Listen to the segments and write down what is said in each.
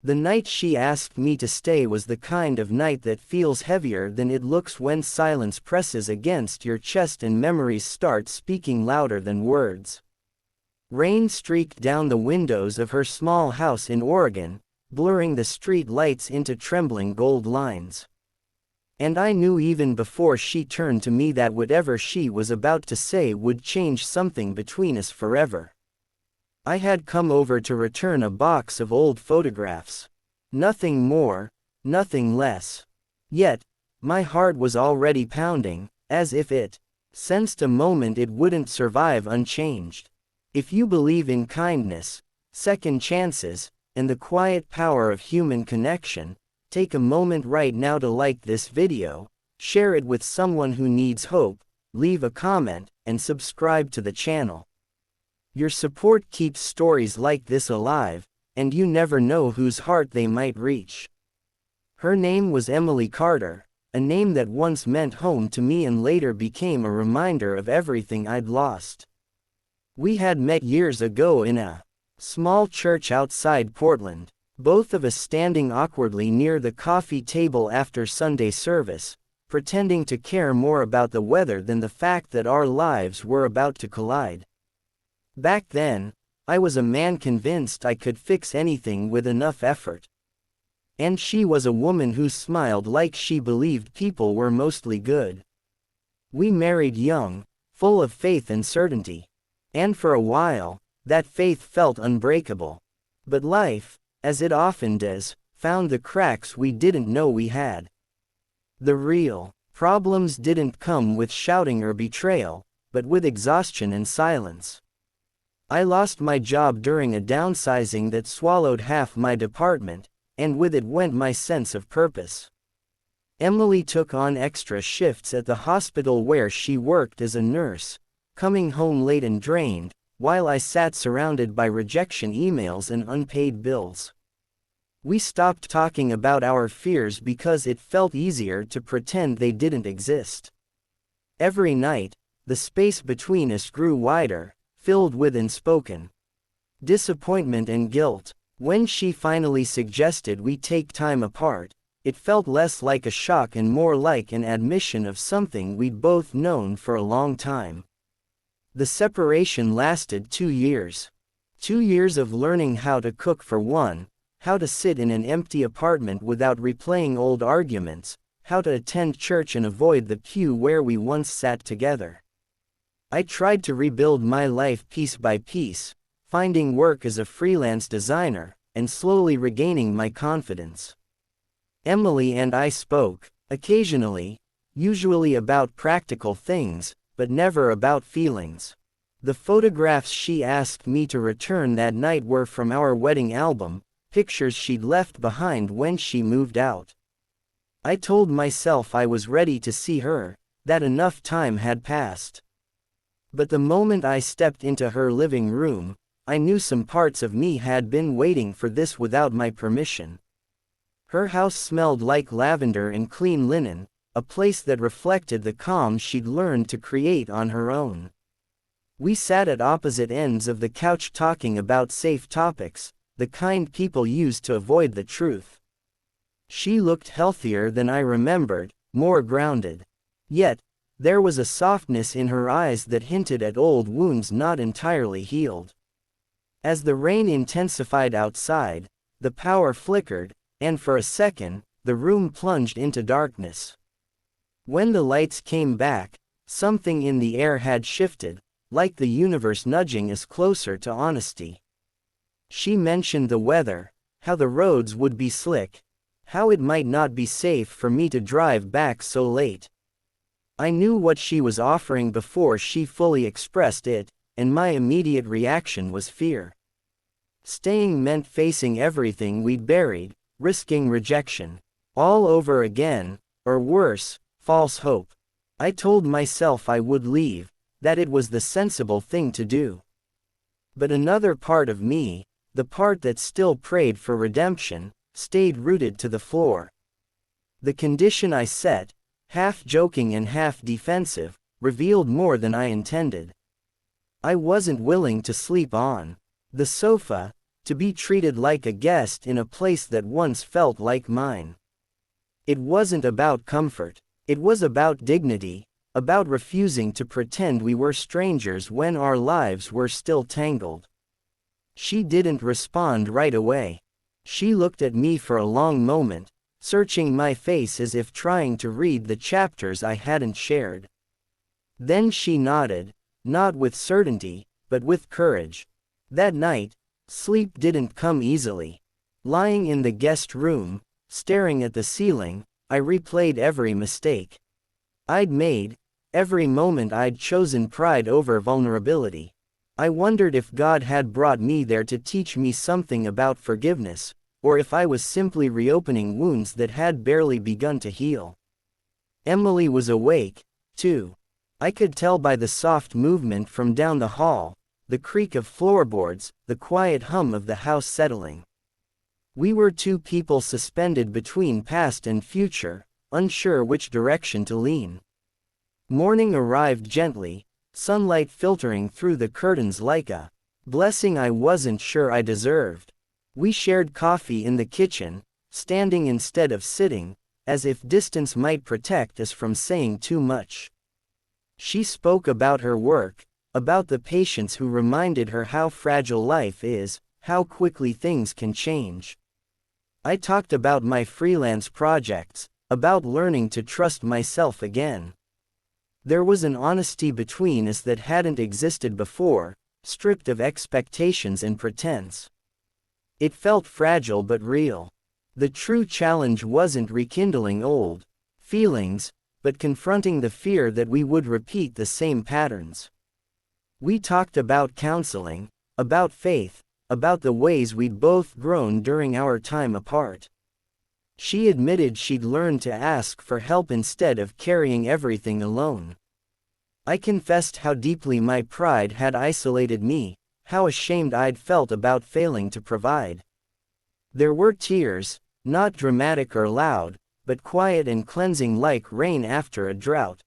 The night she asked me to stay was the kind of night that feels heavier than it looks when silence presses against your chest and memories start speaking louder than words. Rain streaked down the windows of her small house in Oregon, blurring the street lights into trembling gold lines. And I knew even before she turned to me that whatever she was about to say would change something between us forever. I had come over to return a box of old photographs. Nothing more, nothing less. Yet, my heart was already pounding, as if it sensed a moment it wouldn't survive unchanged. If you believe in kindness, second chances, and the quiet power of human connection, take a moment right now to like this video, share it with someone who needs hope, leave a comment, and subscribe to the channel. Your support keeps stories like this alive, and you never know whose heart they might reach. Her name was Emily Carter, a name that once meant home to me and later became a reminder of everything I'd lost. We had met years ago in a small church outside Portland, both of us standing awkwardly near the coffee table after Sunday service, pretending to care more about the weather than the fact that our lives were about to collide. Back then, I was a man convinced I could fix anything with enough effort. And she was a woman who smiled like she believed people were mostly good. We married young, full of faith and certainty. And for a while, that faith felt unbreakable. But life, as it often does, found the cracks we didn't know we had. The real problems didn't come with shouting or betrayal, but with exhaustion and silence. I lost my job during a downsizing that swallowed half my department, and with it went my sense of purpose. Emily took on extra shifts at the hospital where she worked as a nurse, coming home late and drained, while I sat surrounded by rejection emails and unpaid bills. We stopped talking about our fears because it felt easier to pretend they didn't exist. Every night, the space between us grew wider, filled with unspoken disappointment and guilt. When she finally suggested we take time apart, it felt less like a shock and more like an admission of something we'd both known for a long time. The separation lasted 2 years. 2 years of learning how to cook for one, how to sit in an empty apartment without replaying old arguments, how to attend church and avoid the pew where we once sat together. I tried to rebuild my life piece by piece, finding work as a freelance designer, and slowly regaining my confidence. Emily and I spoke, occasionally, usually about practical things, but never about feelings. The photographs she asked me to return that night were from our wedding album, pictures she'd left behind when she moved out. I told myself I was ready to see her, that enough time had passed. But the moment I stepped into her living room, I knew some parts of me had been waiting for this without my permission. Her house smelled like lavender and clean linen, a place that reflected the calm she'd learned to create on her own. We sat at opposite ends of the couch talking about safe topics, the kind people use to avoid the truth. She looked healthier than I remembered, more grounded. Yet, there was a softness in her eyes that hinted at old wounds not entirely healed. As the rain intensified outside, the power flickered, and for a second, the room plunged into darkness. When the lights came back, something in the air had shifted, like the universe nudging us closer to honesty. She mentioned the weather, how the roads would be slick, how it might not be safe for me to drive back so late. I knew what she was offering before she fully expressed it, and my immediate reaction was fear. Staying meant facing everything we'd buried, risking rejection, all over again, or worse, false hope. I told myself I would leave, that it was the sensible thing to do. But another part of me, the part that still prayed for redemption, stayed rooted to the floor. The condition I set, half joking and half defensive, revealed more than I intended. I wasn't willing to sleep on the sofa, to be treated like a guest in a place that once felt like mine. It wasn't about comfort, it was about dignity, about refusing to pretend we were strangers when our lives were still tangled. She didn't respond right away. She looked at me for a long moment, searching my face as if trying to read the chapters I hadn't shared. Then she nodded, not with certainty, but with courage. That night, sleep didn't come easily. Lying in the guest room, staring at the ceiling, I replayed every mistake I'd made, every moment I'd chosen pride over vulnerability. I wondered if God had brought me there to teach me something about forgiveness, or if I was simply reopening wounds that had barely begun to heal. Emily was awake, too. I could tell by the soft movement from down the hall, the creak of floorboards, the quiet hum of the house settling. We were two people suspended between past and future, unsure which direction to lean. Morning arrived gently, sunlight filtering through the curtains like a blessing I wasn't sure I deserved. We shared coffee in the kitchen, standing instead of sitting, as if distance might protect us from saying too much. She spoke about her work, about the patients who reminded her how fragile life is, how quickly things can change. I talked about my freelance projects, about learning to trust myself again. There was an honesty between us that hadn't existed before, stripped of expectations and pretense. It felt fragile but real. The true challenge wasn't rekindling old feelings, but confronting the fear that we would repeat the same patterns. We talked about counseling, about faith, about the ways we'd both grown during our time apart. She admitted she'd learned to ask for help instead of carrying everything alone. I confessed how deeply my pride had isolated me, how ashamed I'd felt about failing to provide. There were tears, not dramatic or loud, but quiet and cleansing like rain after a drought.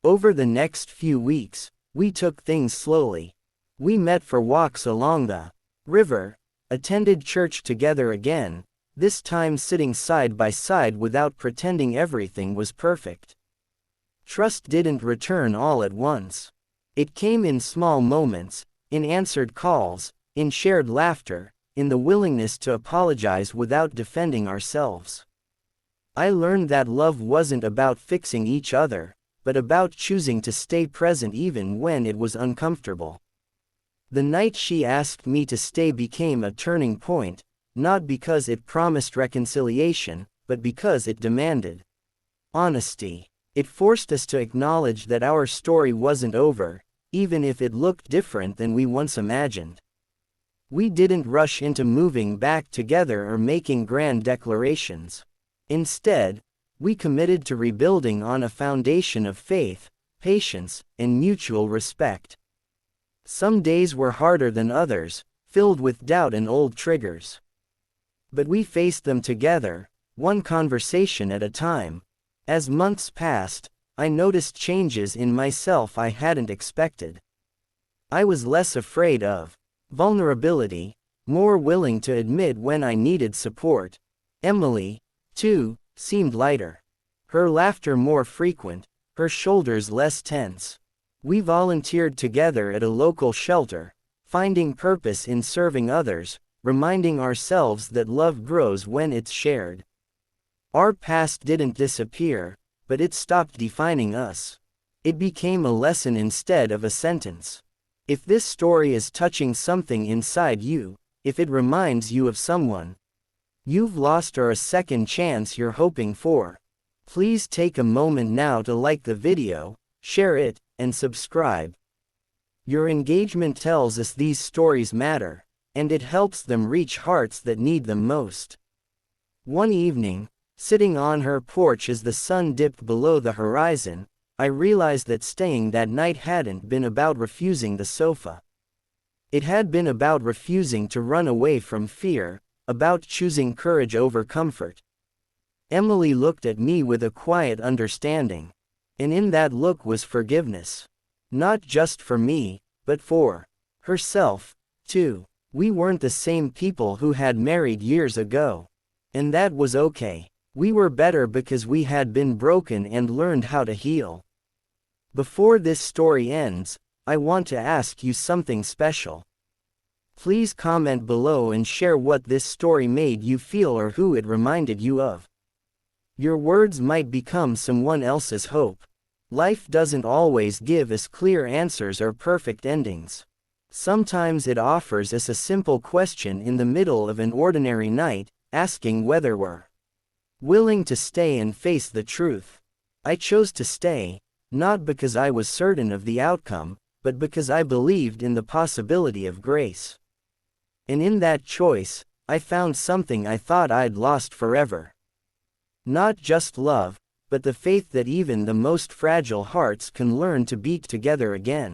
Over the next few weeks, we took things slowly. We met for walks along the river, attended church together again, this time sitting side by side without pretending everything was perfect. Trust didn't return all at once. It came in small moments, in answered calls, in shared laughter, in the willingness to apologize without defending ourselves. I learned that love wasn't about fixing each other, but about choosing to stay present even when it was uncomfortable. The night she asked me to stay became a turning point, not because it promised reconciliation, but because it demanded honesty. It forced us to acknowledge that our story wasn't over, even if it looked different than we once imagined. We didn't rush into moving back together or making grand declarations. Instead, we committed to rebuilding on a foundation of faith, patience, and mutual respect. Some days were harder than others, filled with doubt and old triggers. But we faced them together, one conversation at a time. As months passed, I noticed changes in myself I hadn't expected. I was less afraid of vulnerability, more willing to admit when I needed support. Emily, too, seemed lighter. Her laughter more frequent, her shoulders less tense. We volunteered together at a local shelter, finding purpose in serving others, reminding ourselves that love grows when it's shared. Our past didn't disappear, but it stopped defining us. It became a lesson instead of a sentence. If this story is touching something inside you, if it reminds you of someone you've lost or a second chance you're hoping for, please take a moment now to like the video, share it, and subscribe. Your engagement tells us these stories matter, and it helps them reach hearts that need them most. One evening, sitting on her porch as the sun dipped below the horizon, I realized that staying that night hadn't been about refusing the sofa. It had been about refusing to run away from fear, about choosing courage over comfort. Emily looked at me with a quiet understanding. And in that look was forgiveness. Not just for me, but for herself, too. We weren't the same people who had married years ago. And that was okay. We were better because we had been broken and learned how to heal. Before this story ends, I want to ask you something special. Please comment below and share what this story made you feel or who it reminded you of. Your words might become someone else's hope. Life doesn't always give us clear answers or perfect endings. Sometimes it offers us a simple question in the middle of an ordinary night, asking whether we're willing to stay and face the truth. I chose to stay, not because I was certain of the outcome, but because I believed in the possibility of grace. And in that choice, I found something I thought I'd lost forever. Not just love, but the faith that even the most fragile hearts can learn to beat together again.